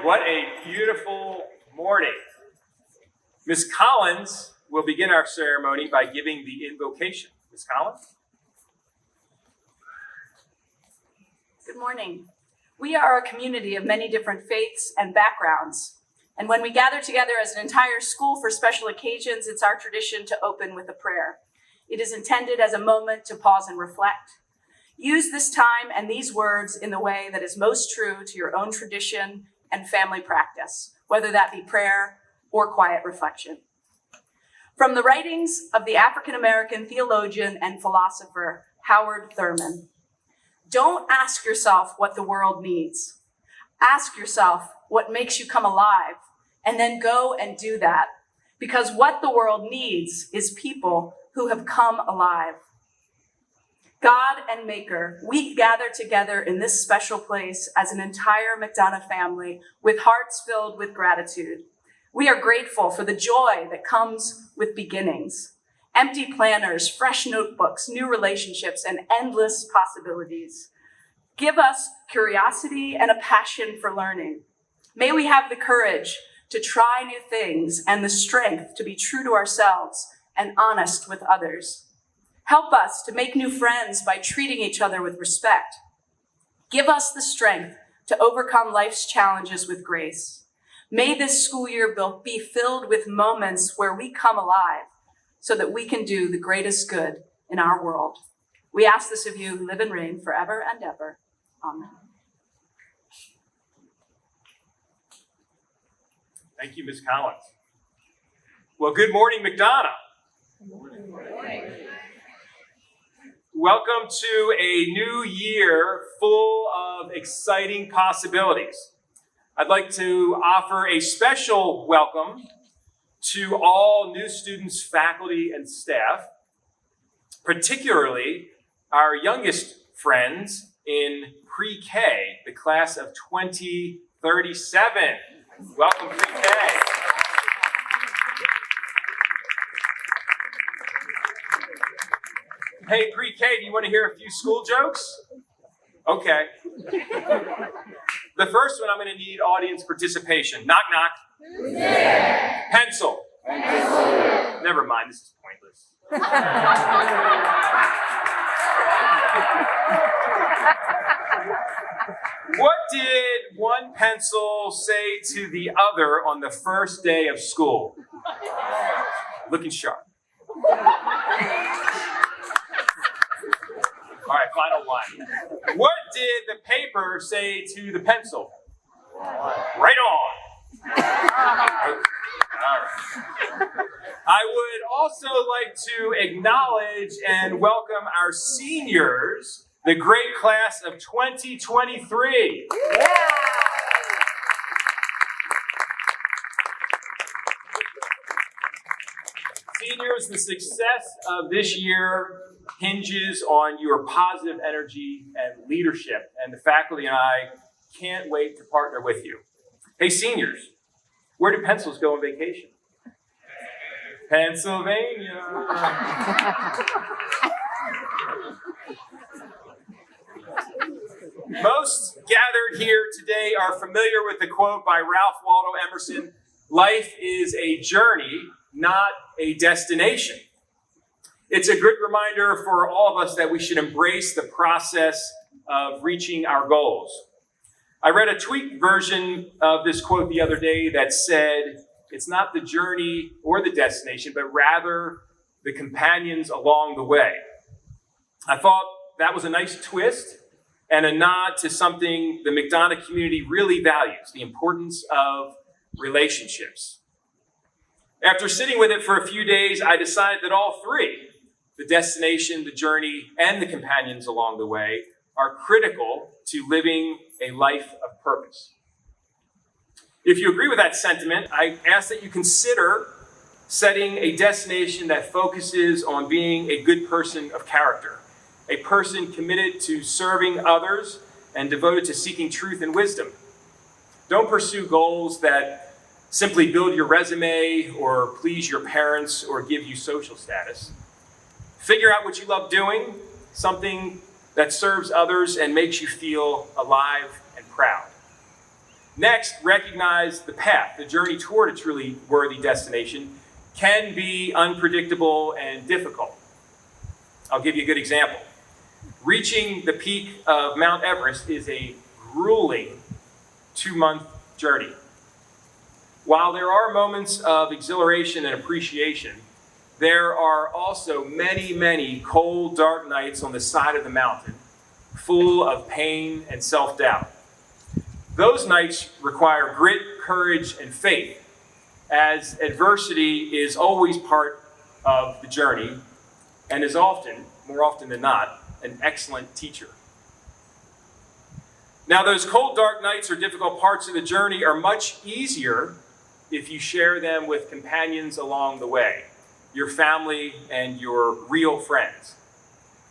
morning. What a beautiful morning. Ms. Collins will begin our ceremony by giving the invocation. Ms. Collins? Good morning. We are a community of many different faiths and backgrounds. And when we gather together as an entire school for special occasions, it's our tradition to open with a prayer. It is intended as a moment to pause and reflect. Use this time and these words in the way that is most true to your own tradition and family practice, whether that be prayer or quiet reflection. From the writings of the African-American theologian and philosopher Howard Thurman, don't ask yourself what the world needs. Ask yourself what makes you come alive, and then go and do that, because what the world needs is people who have come alive. God and Maker, we gather together in this special place as an entire McDonogh family with hearts filled with gratitude. We are grateful for the joy that comes with beginnings, empty planners, fresh notebooks, new relationships, and endless possibilities. Give us curiosity and a passion for learning. May we have the courage to try new things and the strength to be true to ourselves and honest with others. Help us to make new friends by treating each other with respect. Give us the strength to overcome life's challenges with grace. May this school year be filled with moments where we come alive so that we can do the greatest good in our world. We ask this of you who live and reign forever and ever. Amen. Thank you, Ms. Collins. Well, good morning, McDonogh. Good morning. Welcome to a new year full of exciting possibilities. I'd like to offer a special welcome to all new students, faculty, and staff, particularly our youngest friends in pre-K, the class of 2037. Welcome, pre-K. Hey, pre-K, do you want to hear a few school jokes? Okay. The first one, I'm going to need audience participation. Knock, knock. Who's there? Pencil. Pencil. Never mind, this is pointless. What did one pencil say to the other on the first day of school? Looking sharp. All right, final one. What did the paper say to the pencil? Right on. Okay. All right. I would also like to acknowledge and welcome our seniors, the great class of 2023. Yeah. Seniors, the success of this year hinges on your positive energy and leadership, and the faculty and I can't wait to partner with you. Hey, seniors, where do pencils go on vacation? Pennsylvania. Most gathered here today are familiar with the quote by Ralph Waldo Emerson, "Life is a journey, not a destination." It's a good reminder for all of us that we should embrace the process of reaching our goals. I read a tweaked version of this quote the other day that said, it's not the journey or the destination, but rather the companions along the way. I thought that was a nice twist and a nod to something the McDonogh community really values, the importance of relationships. After sitting with it for a few days, I decided that all three, the destination, the journey, and the companions along the way, are critical to living a life of purpose. If you agree with that sentiment, I ask that you consider setting a destination that focuses on being a good person of character, a person committed to serving others and devoted to seeking truth and wisdom. Don't pursue goals that simply build your resume or please your parents or give you social status. Figure out what you love doing, something that serves others and makes you feel alive and proud. Next, recognize the path. The journey toward a truly worthy destination can be unpredictable and difficult. I'll give you a good example. Reaching the peak of Mount Everest is a grueling 2-month journey. While there are moments of exhilaration and appreciation, there are also many, many cold, dark nights on the side of the mountain, full of pain and self-doubt. Those nights require grit, courage, and faith, as adversity is always part of the journey and is often, more often than not, an excellent teacher. Now, those cold, dark nights or difficult parts of the journey are much easier if you share them with companions along the way, your family and your real friends.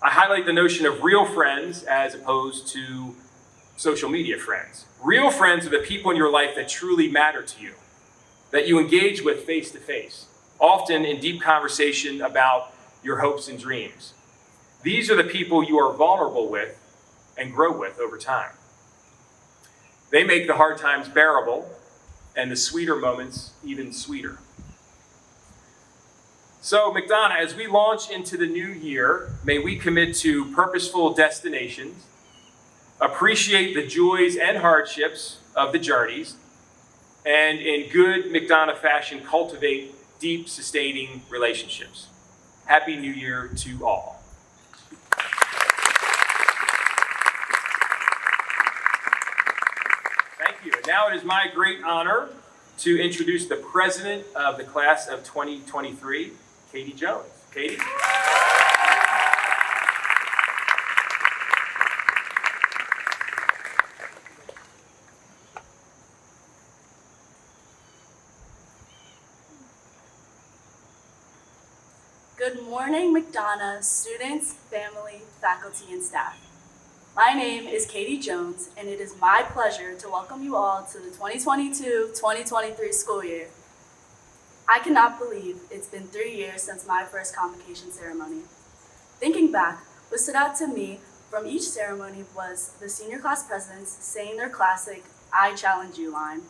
I highlight the notion of real friends as opposed to social media friends. Real friends are the people in your life that truly matter to you, that you engage with face to face, often in deep conversation about your hopes and dreams. These are the people you are vulnerable with and grow with over time. They make the hard times bearable and the sweeter moments even sweeter. So, McDonogh, as we launch into the new year, may we commit to purposeful destinations, appreciate the joys and hardships of the journeys, and in good McDonogh fashion, cultivate deep, sustaining relationships. Happy New Year to all. Thank you. And now it is my great honor to introduce the president of the class of 2023, Katie Jones. Katie? Good morning, McDonogh students, family, faculty, and staff. My name is Katie Jones, and it is my pleasure to welcome you all to the 2022-2023 school year. I cannot believe it's been 3 years since my first convocation ceremony. Thinking back, what stood out to me from each ceremony was the senior class presidents saying their classic, "I challenge you" line.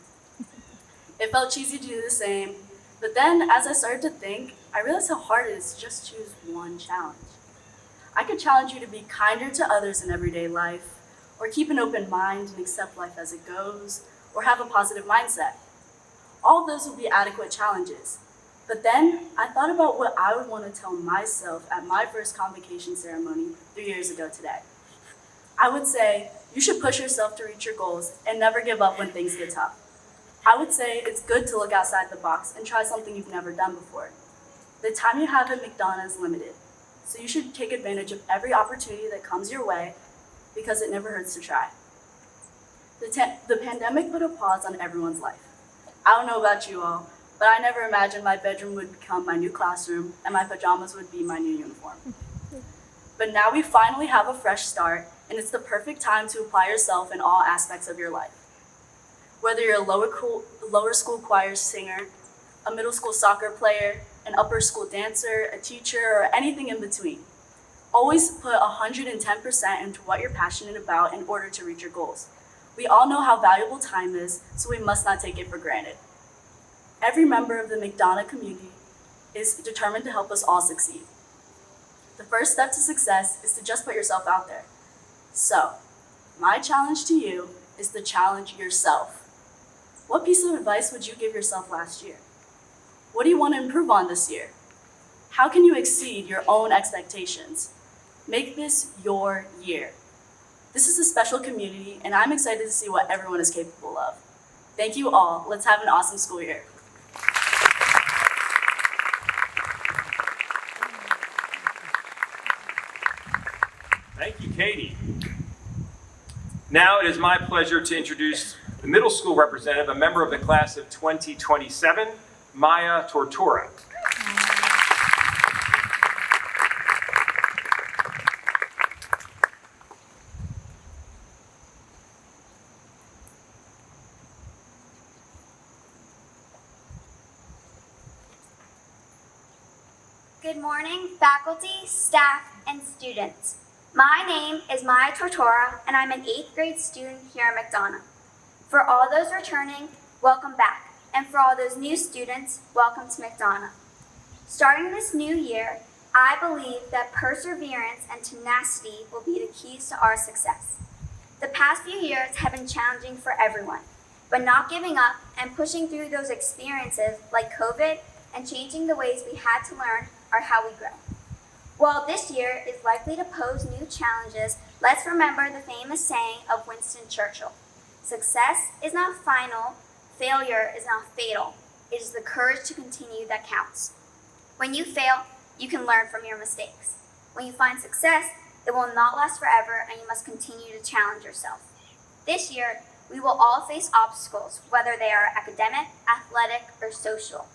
It felt cheesy to do the same, but then as I started to think, I realized how hard it is to just choose one challenge. I could challenge you to be kinder to others in everyday life, or keep an open mind and accept life as it goes, or have a positive mindset. All of those would be adequate challenges. But then I thought about what I would want to tell myself at my first convocation ceremony 3 years ago today. I would say, you should push yourself to reach your goals and never give up when things get tough. I would say it's good to look outside the box and try something you've never done before. The time you have at McDonogh is limited, so you should take advantage of every opportunity that comes your way because it never hurts to try. The pandemic put a pause on everyone's life. I don't know about you all, but I never imagined my bedroom would become my new classroom and my pajamas would be my new uniform. But now we finally have a fresh start, and it's the perfect time to apply yourself in all aspects of your life. Whether you're a lower school choir singer, a middle school soccer player, an upper school dancer, a teacher, or anything in between. Always put 110% into what you're passionate about in order to reach your goals. We all know how valuable time is, so we must not take it for granted. Every member of the McDonogh community is determined to help us all succeed. The first step to success is to just put yourself out there. So, my challenge to you is to challenge yourself. What piece of advice would you give yourself last year? What do you want to improve on this year? How can you exceed your own expectations? Make this your year. This is a special community, and I'm excited to see what everyone is capable of. Thank you all. Let's have an awesome school year. Thank you, Katie. Now it is my pleasure to introduce the middle school representative, a member of the class of 2027, Mya Tortora. Good morning, faculty, staff, and students. My name is Mya Tortora, and I'm an 8th grade student here at McDonogh. For all those returning, welcome back. And for all those new students, welcome to McDonogh. Starting this new year, I believe that perseverance and tenacity will be the keys to our success. The past few years have been challenging for everyone, but not giving up and pushing through those experiences like COVID and changing the ways we had to learn are how we grow. While this year is likely to pose new challenges, let's remember the famous saying of Winston Churchill: success is not final, failure is not fatal. It is the courage to continue that counts. When you fail, you can learn from your mistakes. When you find success, it will not last forever and you must continue to challenge yourself. This year, we will all face obstacles, whether they are academic, athletic, or social.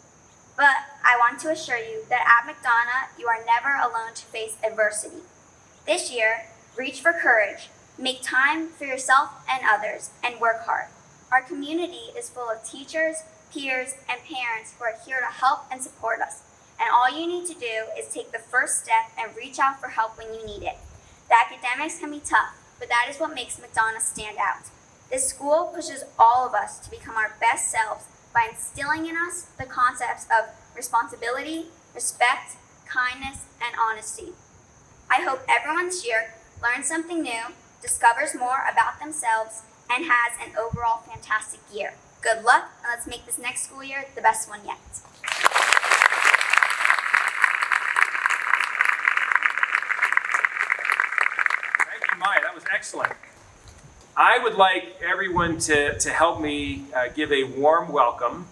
But I want to assure you that at McDonogh, you are never alone to face adversity. This year, reach for courage, make time for yourself and others, and work hard. Our community is full of teachers, peers, and parents who are here to help and support us. And all you need to do is take the first step and reach out for help when you need it. The academics can be tough, but that is what makes McDonogh stand out. This school pushes all of us to become our best selves by instilling in us the concepts of responsibility, respect, kindness, and honesty. I hope everyone this year learns something new, discovers more about themselves, and has an overall fantastic year. Good luck, and let's make this next school year the best one yet. Thank you, Maya. That was excellent. I would like everyone to help me give a warm welcome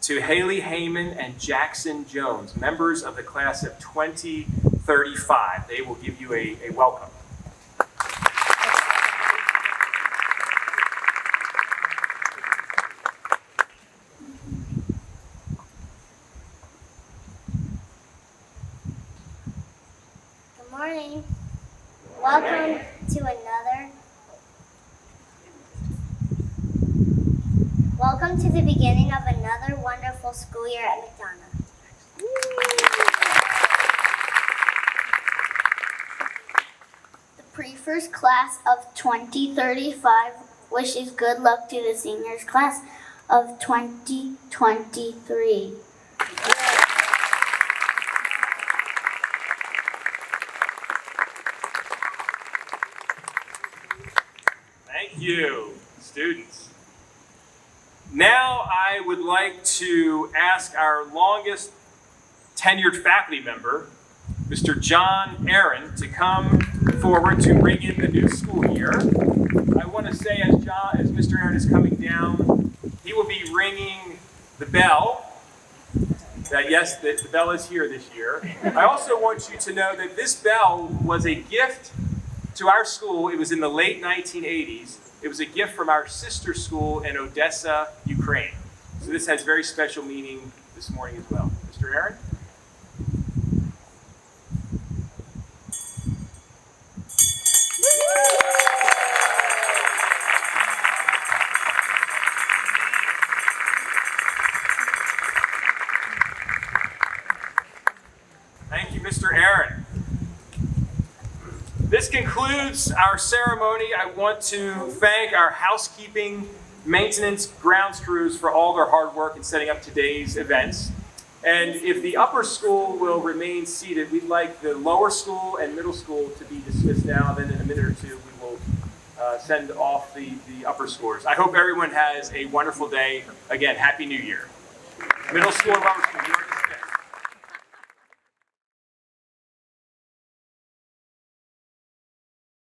to Hailey Heyman and Jackson Jones, members of the class of 2035. They will give you a welcome. Good morning. Welcome to another. Welcome to the beginning of another wonderful school year at McDonogh. The prefirst class of 2035 wishes good luck to the seniors class of 2023. Thank you, students. Now I would like to ask our longest tenured faculty member, Mr. Jon Aaron, to come forward to bring in the new school year. I want to say as Mr. Aaron is coming down, he will be ringing the bell. Yes, the bell is here this year. I also want you to know that this bell was a gift to our school. It was in the late 1980s. It was a gift from our sister school in Odessa, Ukraine. So this has very special meaning this morning as well. Mr. Aaron? Thank you, Mr. Aaron. This concludes our ceremony. I want to thank our housekeeping, maintenance, grounds crews for all their hard work in setting up today's events. And if the upper school will remain seated, we'd like the lower school and middle school to be dismissed now. Then in a minute or two, we will send off the upper scores. I hope everyone has a wonderful day. Again, Happy New Year. Middle school and lower school.